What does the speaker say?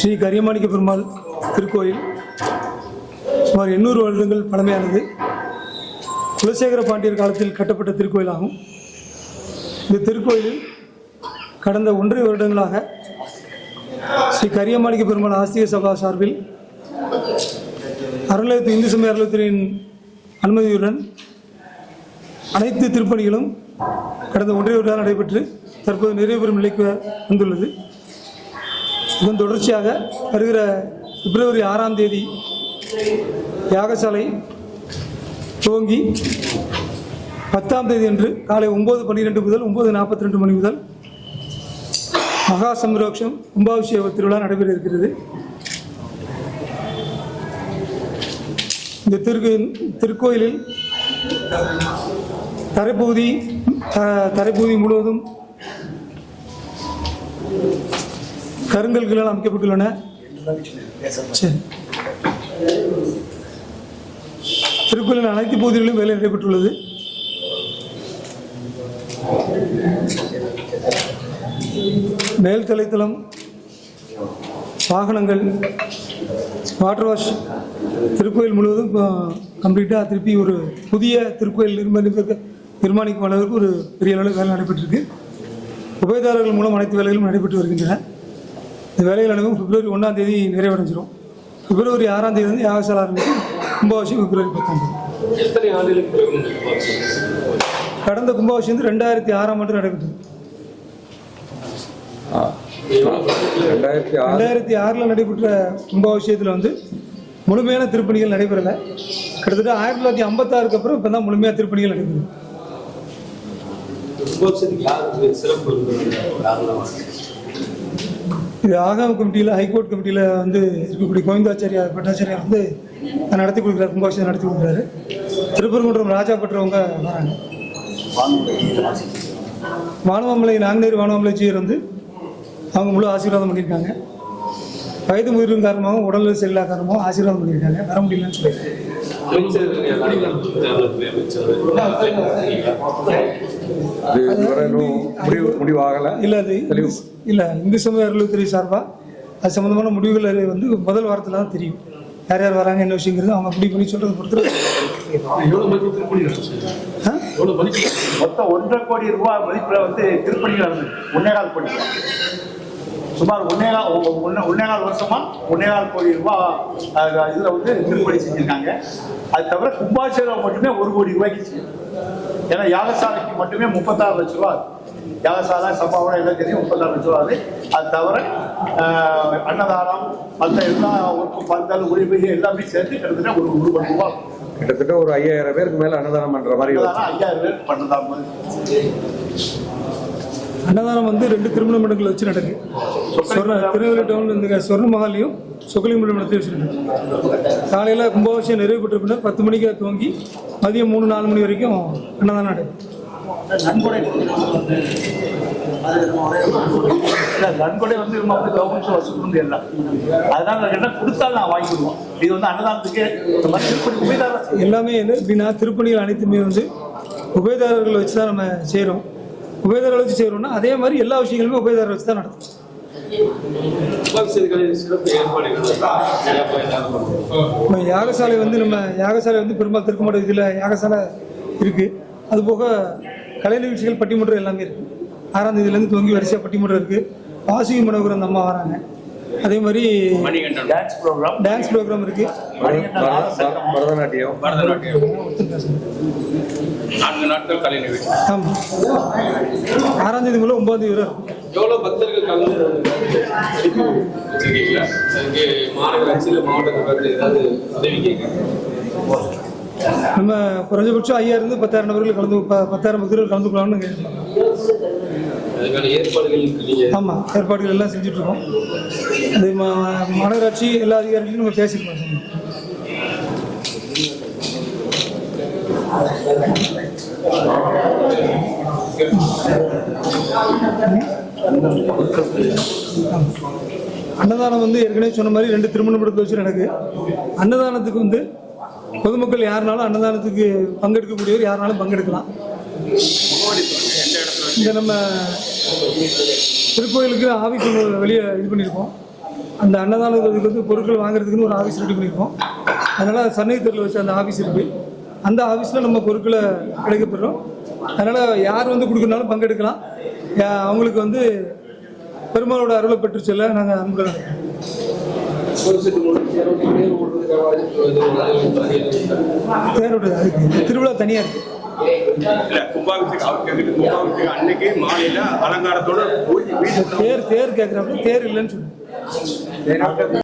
ஸ்ரீ கரியமாணிக்க பெருமாள் திருக்கோயில் சுமார் 800 வருடங்கள் பழமையானது. குலசேகர பாண்டியர் காலத்தில் கட்டப்பட்ட திருக்கோயிலாகும். இந்த திருக்கோயிலில் கடந்த 1.5 வருடங்களாக ஸ்ரீ கரியமாணிக்க பெருமாள் ஆஸ்திக சபா சார்பில் அறநிலையத்துறை இந்து சமய அறநிலையத்துறையின் அனுமதியுடன் அனைத்து திருப்பணிகளும் கடந்த 1.5 வருடம் நடைபெற்று தற்போது நிறைவு பெறும் நிலைக்கு வந்துள்ளது. இதன் தொடர்ச்சியாக வருகிற பிப்ரவரி 6ஆம் தேதி யாகசாலை துவங்கி 10ஆம் தேதி அன்று காலை 9:12 முதல் 9:42 மணி முதல் மகா சம்ரோக்ஷம் கும்பாபிஷேக திருவிழா நடைபெற இருக்கிறது. இந்த திருக்கோயிலில் தரைப்பகுதி முழுவதும் கருங்கல்களால் அமைக்கப்பட்டுள்ளன. திருக்கோயிலின் அனைத்து பகுதிகளிலும் வேலை நடைபெற்றுள்ளது. மேல் தலைத்தளம், வாகனங்கள், வாட்டர் வாஷ் திருக்கோயில் முழுவதும் கம்ப்ளீட்டாக திருப்பி ஒரு புதிய திருக்கோயில் நிர்மாணிக்கும் அளவிற்கு ஒரு பெரிய அளவில் வேலை நடைபெற்றிருக்கு. உபயதாரர்கள் மூலம் அனைத்து வேலைகளும் நடைபெற்று வருகின்றன. இந்த வேலைகள் அனைத்தும் பிப்ரவரி 1ஆம் தேதி நிறைவடைஞ்சிடும். பிப்ரவரி 6ஆம் தேதி வந்து யாகசாலை ஆரம்பித்து கும்பாபிஷேகம் பிப்ரவரி 10ஆம் தேதி. கடந்த கும்பாபிஷேகம் வந்து 2006ஆம் ஆண்டு நடைபெற்றது. 2006 நடைபெற்ற கும்பாபிஷேகத்தில் வந்து முழுமையான திருப்பணிகள் நடைபெறலை. கிட்டத்தட்ட 1956க்கு அப்புறம் இப்போ தான் முழுமையாக திருப்பணிகள் நடைபெறுது. இது ஆகம கமிட்டியில், ஹைகோர்ட் கமிட்டியில் வந்து இருக்கக்கூடிய கோவிந்தாச்சாரியா பட்டாச்சாரியா வந்து நடத்தி கொடுக்குறாரு, கும்பாபிஷேகம் நடத்தி கொடுக்குறாரு. திருப்பரங்குன்றம் ராஜா பெற்றவங்க வராங்க. வானவாமலை நாங்குநேரி வானவாமலைச்சியர் வந்து அவங்க முழு ஆசீர்வாதம் பண்ணியிருக்காங்க. வயது முதிர்வு காரணமாகவும் உடல் சரியில்லா காரணமாகவும் ஆசீர்வாதம் பண்ணியிருக்காங்க. வர முடியலன்னு சொல்லியிருக்காங்க. இல்லை, இந்து சமய அறநிலையத்துறை சார்பாக அது சம்மந்தமான முடிவுகள் வந்து முதல் வாரத்தில் தான் தெரியும். யார் யார் வராங்க, என்ன விஷயங்கிறது அவங்க முடிவு பண்ணி சொல்றதை பொறுத்து. மொத்தம் 1.5 கோடி ரூபாய் மதிப்பில் வந்து திருப்பணிகள் நடந்தது. 1.25 கோடி சுமார் 1.25 வருஷமா 1.25 கோடி ரூபாய் இதில் வந்து திருப்பணி செஞ்சுருக்காங்க. அது தவிர கும்பாபிஷேகம் மட்டுமே 1 கோடி ரூபாய்க்கு. ஏன்னா யாகசாலைக்கு மட்டுமே 36 லட்ச ரூபா. யாகசாலை சபாவோட எல்லாம் தெரியும் 36 லட்ச ரூபா. அது தவிர அன்னதானம் மற்ற எல்லா ஒர்க்கும் பந்தல் உரிமைகள் எல்லாமே சேர்த்து கிட்டத்தட்ட 1 கோடி ரூபாய். கிட்டத்தட்ட ஒரு 5000 பேருக்கு மேல அன்னதானம் பண்ற மாதிரி. 5000 பேர் பண்ணதான். அன்னதானம் வந்து 2 திருமண மண்டலங்கள் வச்சு நடக்கு. திருநெல்வேலி டவுன்ல இந்த சொர்ண மகாலையும் சொக்கலிங்க மண்டலத்தையும் வச்சு நடக்கு. காலையில் கும்பாபிஷேகம் நிறைவு பெற்ற பின்னர் 10 மணிக்கு துவங்கி மதியம் 3-4 மணி வரைக்கும் அன்னதானம் நடக்கும். நன்கொடை வந்து கவர்மெண்ட் வசூல் எல்லாம் அதனால என்ன கொடுத்தாலும் நான் வாங்கிடுவோம். இது வந்து அன்னதானத்துக்கு எல்லாமே எப்படின்னா திருப்பணிகள் அனைத்துமே வந்து உபயதாரர்களை வச்சு தான் நம்ம செய்கிறோம். உபயதாரர்கள் வச்சு செய்கிறோம்னா அதே மாதிரி எல்லா விஷயங்களுமே உபயதாரர் வச்சு தான் நடக்கும். யாகசாலை வந்து பெரும்பாலும் திருக்குமட இதில் யாகசாலை இருக்குது. அதுபோக கலை நிகழ்ச்சிகள் பட்டிமன்றம் எல்லாமே இருக்குது. 6ஆம் தேதியிலேருந்து துவங்கி வரிசையாக பட்டிமன்றம் இருக்குது. வாசுகி மனோகர் அந்த அம்மா வராங்க. அதே மாதிரி டான்ஸ் ப்ரோக்ராம் இருக்குது. பரதநாட்டியம் 4 நாட்கள் கலை நிகழ்ச்சி. ஆமாம், 6ஆம் தேதி முதல் 9ஆம் தேதி வரை. எவ்வளோ பக்தர்கள் கலந்து வச்சிருக்கீங்களா? அதுக்கு மாநகராட்சியில் மாவட்டத்தில் ஏதாவது உதவி கேட்குறீங்க? நம்ம குறைஞ்சபட்சம் 5000 10,000 நபர்கள் 10,000 பக்தர்கள் கலந்துக்கலாம்னு கேட்கலாம். அதுக்கான ஏற்பாடுகள் ஆமாம், ஏற்பாடுகள் எல்லாம் செஞ்சுட்ருக்கோம். அது மாநகராட்சி எல்லா அதிகாரிகளையும் நம்ம பேசியிருக்கோம். அன்னதானம் வந்து ஏற்கனவே சொன்ன மாதிரி 2 திருமண மண்டபத்தை வச்சு நடக்கு. அன்னதானத்துக்கு வந்து பொதுமக்கள் யாருனாலும் அன்னதானத்துக்கு பங்கெடுக்கக்கூடியவர் யாருனாலும் பங்கெடுக்கலாம். இந்த நம்ம திருக்கோயிலுக்கு ஆவி வெளியே இது பண்ணியிருக்கோம். அந்த அன்னதானத்துக்கு வந்து பொருட்கள் வாங்குறதுக்குன்னு ஒரு ஆஃபீஸ் ரெடி பண்ணியிருக்கோம். அதனால் சன்னதி தெருவில் வச்சு அந்த ஆஃபீஸ் இருக்குது. அந்த ஆஃபீஸில் நம்ம பொருட்களை கிடைக்கப்பெறோம். அதனால் யார் வந்து கொடுக்கறனாலும் பங்கெடுக்கலாம். அவங்களுக்கு வந்து பெருமாளோட அருளை பெற்று செல்ல நாங்கள் அன்புடன் ஒரு செட்டு மூணு தேர் தேரோட அதுக்கு திருவிழா தனியாக இருக்குது. இல்ல கும்பாபிஷேகம் அன்னைக்கு மாலையில அலங்காரத்தோட தேர் கேட்குறாப்புல தேர் இல்லைன்னு சொல்லுங்கள்.